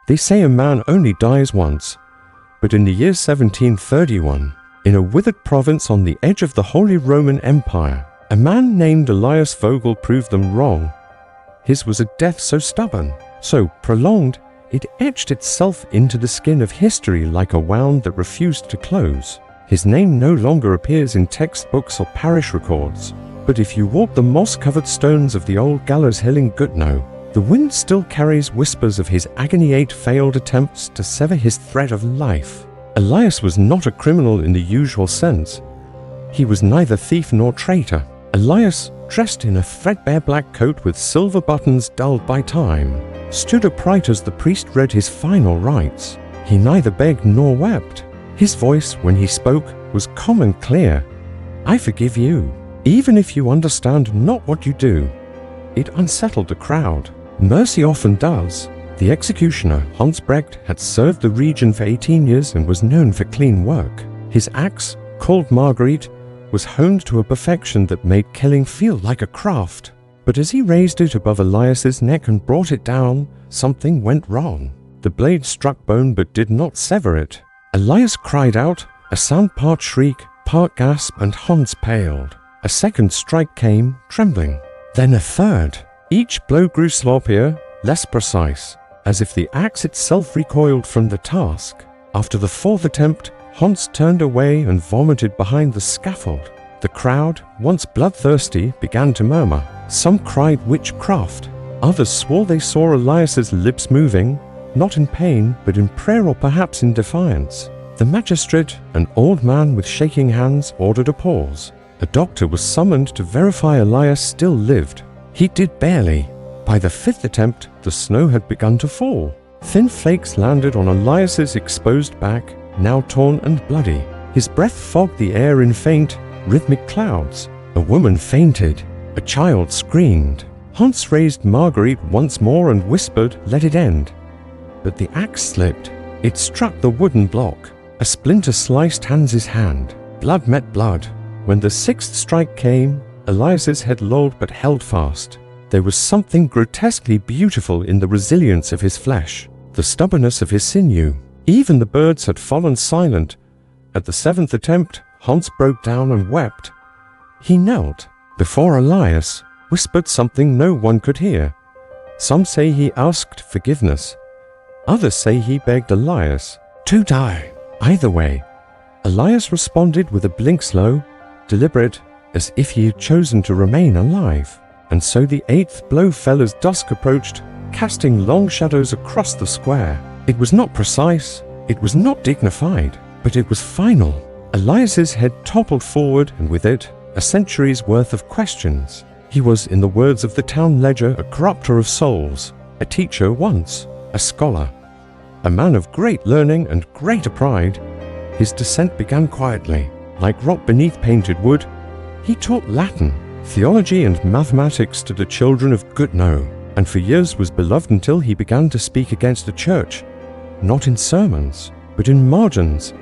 They say a man only dies once, but in the year 1731, in a withered province on the edge of the Holy Roman Empire, a man named Elias Vogel proved them wrong. His was a death so stubborn, so prolonged, it etched itself into the skin of history like a wound that refused to close. His name no longer appears in textbooks or parish records, but if you walk the moss-covered stones of the old gallows hill in Gutno, the wind still carries whispers of his agony-8 failed attempts to sever his thread of life. Elias was not a criminal in the usual sense. He was neither thief nor traitor. Elias, dressed in a threadbare black coat with silver buttons dulled by time, stood upright as the priest read his final rites. He neither begged nor wept. His voice, when he spoke, was calm and clear. "I forgive you, even if you understand not what you do." It unsettled the crowd. Mercy often does. The executioner, Hans Brecht, had served the region for 18 years and was known for clean work. His axe, called Marguerite, was honed to a perfection that made killing feel like a craft. But as he raised it above Elias's neck and brought it down, something went wrong. The blade struck bone but did not sever it. Elias cried out, a sound part shriek, part gasp, and Hans paled. A second strike came, trembling. Then a third. Each blow grew sloppier, less precise, as if the axe itself recoiled from the task. After the fourth attempt, Hans turned away and vomited behind the scaffold. The crowd, once bloodthirsty, began to murmur. Some cried witchcraft. Others swore they saw Elias's lips moving, not in pain, but in prayer or perhaps in defiance. The magistrate, an old man with shaking hands, ordered a pause. A doctor was summoned to verify Elias still lived. He did barely. By the fifth attempt, the snow had begun to fall. Thin flakes landed on Elias's exposed back, now torn and bloody. His breath fogged the air in faint, rhythmic clouds. A woman fainted. A child screamed. Hans raised Marguerite once more and whispered, "Let it end." But the axe slipped. It struck the wooden block. A splinter sliced Hans's hand. Blood met blood. When the sixth strike came, Elias's head lolled but held fast. There was something grotesquely beautiful in the resilience of his flesh, the stubbornness of his sinew. Even the birds had fallen silent. At the seventh attempt, Hans broke down and wept. He knelt before Elias, whispered something no one could hear. Some say he asked forgiveness. Others say he begged Elias to die. Either way, Elias responded with a blink slow, deliberate, as if he had chosen to remain alive. And so the eighth blow fell as dusk approached, casting long shadows across the square. It was not precise, it was not dignified, but it was final. Elias's head toppled forward, and with it, a century's worth of questions. He was, in the words of the town ledger, a corrupter of souls, a teacher once, a scholar, a man of great learning and greater pride. His descent began quietly, like rock beneath painted wood. He taught Latin, theology and mathematics to the children of Gutno, and for years was beloved until he began to speak against the church, not in sermons, but in margins,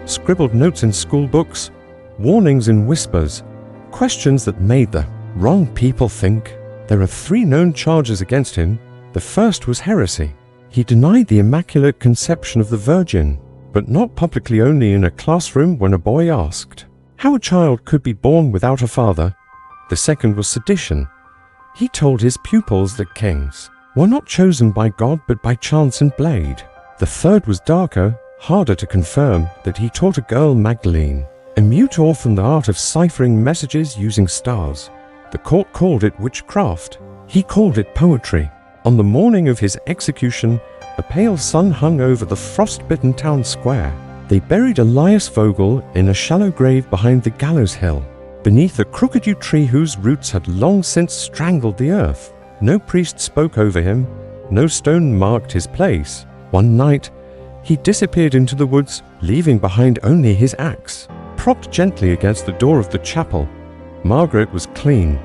scribbled notes in school books, warnings in whispers, questions that made the wrong people think. There are 3 known charges against him. The first was heresy. He denied the Immaculate Conception of the Virgin, but not publicly, only in a classroom when a boy asked how a child could be born without a father. The second was sedition. He told his pupils that kings were not chosen by God but by chance and blade. The third was darker, harder to confirm, that he taught a girl, Magdalene, a mute orphan, the art of ciphering messages using stars. The court called it witchcraft. He called it poetry. On the morning of his execution, a pale sun hung over the frost-bitten town square. They buried Elias Vogel in a shallow grave behind the gallows hill, beneath a crooked yew tree whose roots had long since strangled the earth. No priest spoke over him, no stone marked his place. One night, he disappeared into the woods, leaving behind only his axe. Propped gently against the door of the chapel, Margaret was clean.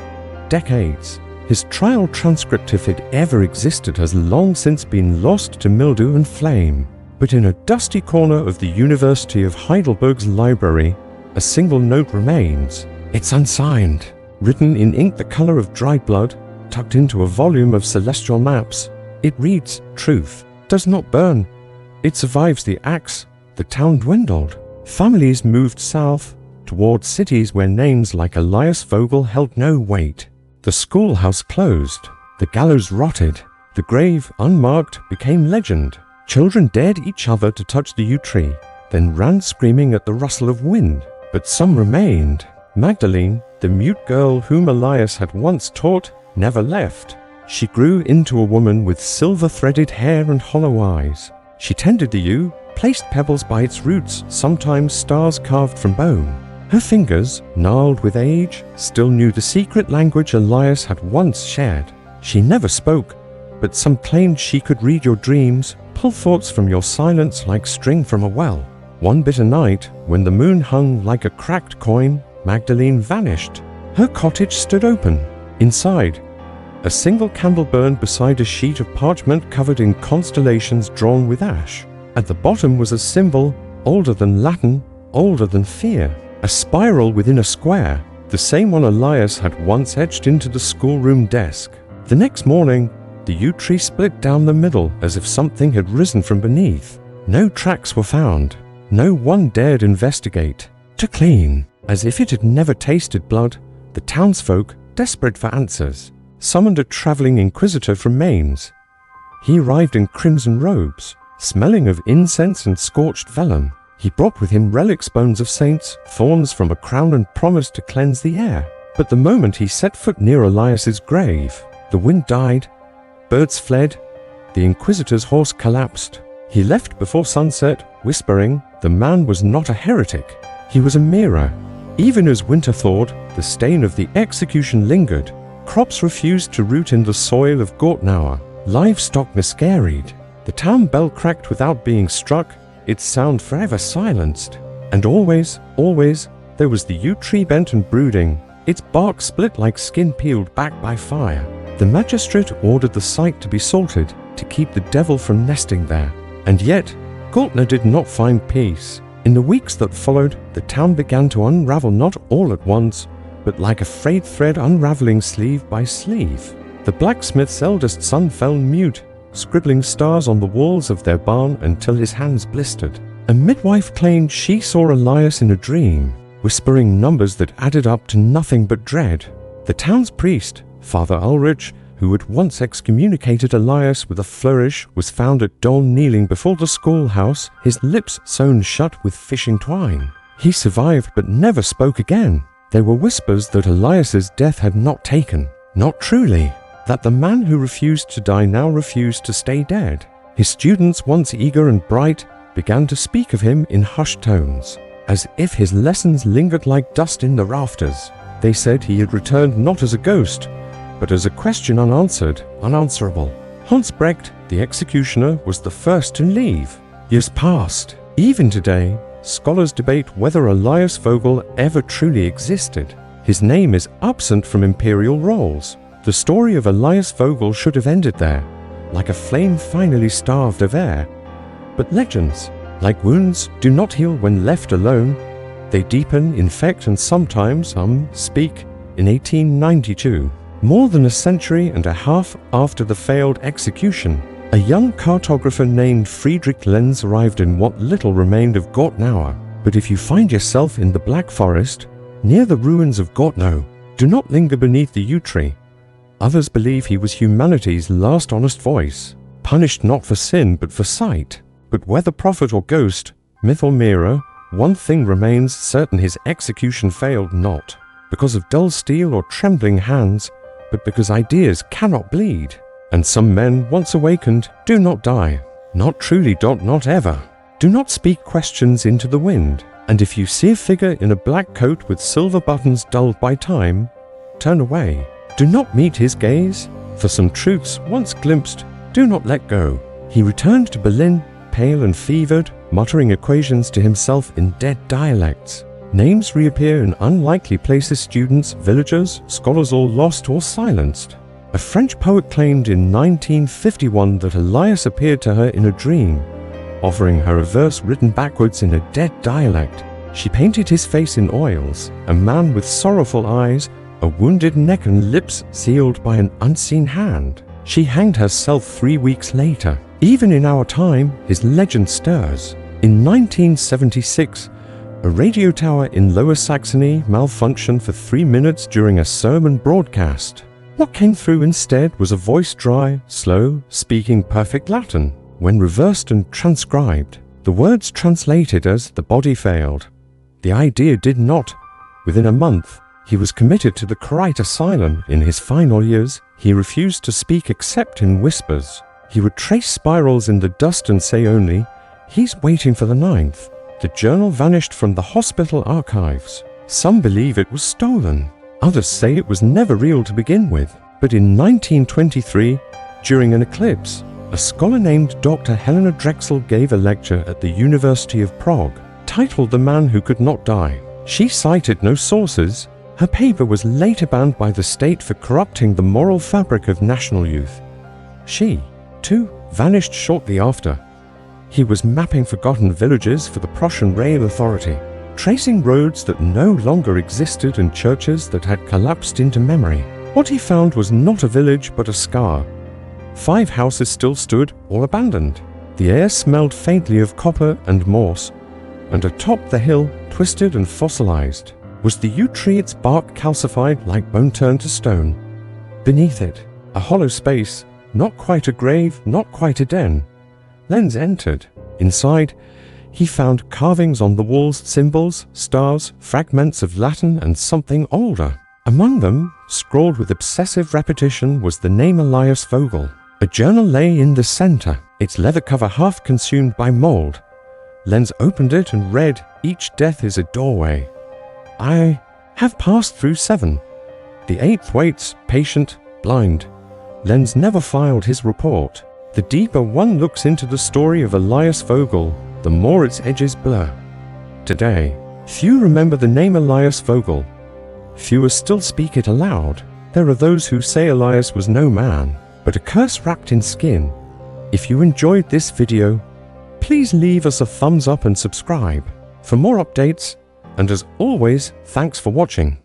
Decades. His trial transcript, if it ever existed, has long since been lost to mildew and flame. But in a dusty corner of the University of Heidelberg's library, a single note remains. It's unsigned, written in ink the color of dried blood, tucked into a volume of celestial maps. It reads, "Truth does not burn. It survives the axe. The town dwindled. Families moved south, toward cities where names like Elias Vogel held no weight. The schoolhouse closed. The gallows rotted. The grave, unmarked, became legend. Children dared each other to touch the yew tree, then ran screaming at the rustle of wind. But some remained. Magdalene, the mute girl whom Elias had once taught, never left. She grew into a woman with silver-threaded hair and hollow eyes. She tended the yew, placed pebbles by its roots, sometimes stars carved from bone. Her fingers, gnarled with age, still knew the secret language Elias had once shared. She never spoke, but some claimed she could read your dreams, pull thoughts from your silence like string from a well. One bitter night, when the moon hung like a cracked coin, Magdalene vanished. Her cottage stood open. Inside, a single candle burned beside a sheet of parchment covered in constellations drawn with ash. At the bottom was a symbol, older than Latin, older than fear. A spiral within a square, the same one Elias had once etched into the schoolroom desk. The next morning, the yew tree split down the middle as if something had risen from beneath. No tracks were found. No one dared investigate. To clean, as if it had never tasted blood, the townsfolk, desperate for answers, summoned a traveling inquisitor from Mainz. He arrived in crimson robes, smelling of incense and scorched vellum. He brought with him relics, bones of saints, thorns from a crown, and promised to cleanse the air. But the moment he set foot near Elias's grave, the wind died, birds fled, the inquisitor's horse collapsed. He left before sunset, whispering, the man was not a heretic. He was a mirror. Even as winter thawed, the stain of the execution lingered. Crops refused to root in the soil of Gortnauer. Livestock miscarried. The town bell cracked without being struck, its sound forever silenced. And always, always, there was the yew tree bent and brooding, its bark split like skin peeled back by fire. The magistrate ordered the site to be salted to keep the devil from nesting there. And yet, Gortner did not find peace. In the weeks that followed, the town began to unravel, not all at once, but like a frayed thread unraveling sleeve by sleeve. The blacksmith's eldest son fell mute, scribbling stars on the walls of their barn until his hands blistered. A midwife claimed she saw Elias in a dream, whispering numbers that added up to nothing but dread. The town's priest, Father Ulrich, who had once excommunicated Elias with a flourish, was found at dawn kneeling before the schoolhouse, his lips sewn shut with fishing twine. He survived but never spoke again. There were whispers that Elias's death had not taken, not truly, that the man who refused to die now refused to stay dead. His students, once eager and bright, began to speak of him in hushed tones, as if his lessons lingered like dust in the rafters. They said he had returned not as a ghost, but as a question unanswered, unanswerable. Hans Brecht, the executioner, was the first to leave. Years passed. Even today, scholars debate whether Elias Vogel ever truly existed. His name is absent from imperial rolls. The story of Elias Vogel should have ended there, like a flame finally starved of air. But legends, like wounds, do not heal when left alone. They deepen, infect, and sometimes, speak. In 1892, more than a century and a half after the failed execution, a young cartographer named Friedrich Lenz arrived in what little remained of Gortnauer. But if you find yourself in the Black Forest, near the ruins of Gortnau, do not linger beneath the yew tree. Others believe he was humanity's last honest voice, punished not for sin but for sight. But whether prophet or ghost, myth or mirror, one thing remains certain: his execution failed not because of dull steel or trembling hands, but because ideas cannot bleed. And some men, once awakened, do not die. Not truly, not ever. Do not speak questions into the wind. And if you see a figure in a black coat with silver buttons dulled by time, turn away. Do not meet his gaze. For some truths, once glimpsed, do not let go. He returned to Berlin, pale and fevered, muttering equations to himself in dead dialects. Names reappear in unlikely places: students, villagers, scholars, all lost or silenced. A French poet claimed in 1951 that Elias appeared to her in a dream, offering her a verse written backwards in a dead dialect. She painted his face in oils, a man with sorrowful eyes, a wounded neck and lips sealed by an unseen hand. She hanged herself 3 weeks later. Even in our time, his legend stirs. In 1976, a radio tower in Lower Saxony malfunctioned for 3 minutes during a sermon broadcast. What came through instead was a voice dry, slow, speaking perfect Latin. When reversed and transcribed, the words translated as "the body failed." The idea did not. Within a month, he was committed to the Crypt Asylum. In his final years, he refused to speak except in whispers. He would trace spirals in the dust and say only, "He's waiting for the 9th." The journal vanished from the hospital archives. Some believe it was stolen. Others say it was never real to begin with. But in 1923, during an eclipse, a scholar named Dr. Helena Drexel gave a lecture at the University of Prague, titled "The Man Who Could Not Die." She cited no sources. Her paper was later banned by the state for corrupting the moral fabric of national youth. She, too, vanished shortly after. He was mapping forgotten villages for the Prussian Rail Authority, tracing roads that no longer existed and churches that had collapsed into memory. What he found was not a village but a scar. 5 houses still stood, all abandoned. The air smelled faintly of copper and morse, and atop the hill, twisted and fossilized, was the yew tree, its bark calcified like bone turned to stone. Beneath it, a hollow space, not quite a grave, not quite a den. Lenz entered. Inside, he found carvings on the walls, symbols, stars, fragments of Latin, and something older. Among them, scrawled with obsessive repetition, was the name Elias Vogel. A journal lay in the center, its leather cover half consumed by mold. Lenz opened it and read, "Each death is a doorway. I have passed through 7. The 8th waits, patient, blind." Lenz never filed his report. The deeper one looks into the story of Elias Vogel, the more its edges blur. Today, few remember the name Elias Vogel. Fewer still speak it aloud. There are those who say Elias was no man, but a curse wrapped in skin. If you enjoyed this video, please leave us a thumbs up and subscribe for more updates, and as always, thanks for watching.